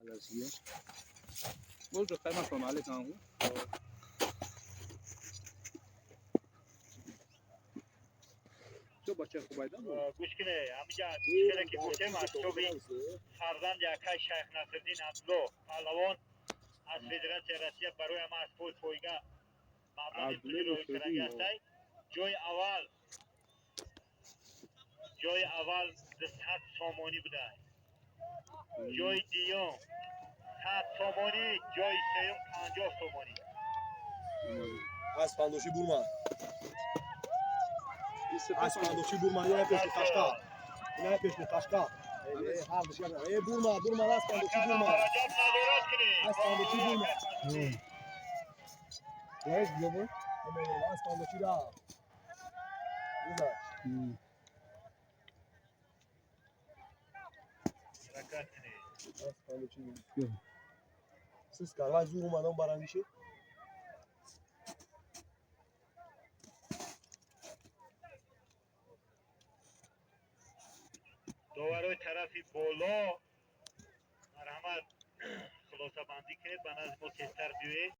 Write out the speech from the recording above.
راسیه بود رو خیلی مفهوم علی کامو تو بچه خوبه دم گوش کنه همینجا مشکلی که گفتم از صبح فرزند یکای شیخ نصرالدین عبدالله پهلوان از فدراسیون روسیه برای ما از پویگا مبلغ پولی رو کرده است. جای اول 100 سامانی بوده، جای دیوم 100 سامانی، جای سوم 50 سامانی. اسپندوشی بورما اسپندوشی بورما یه پیش قشقا اینا پیش قشقا هر دشیا بورما اسپندوشی بورما رجب نظارت کنی اسپندوشی بورما یک جواب اسپندوشی را حرکت کنی. اسپندوشی siz karvay zor olmadan barangışı داوروی طرفی بالا مرحمت خلاصه بندی کنید به نظر ما تستر بیوی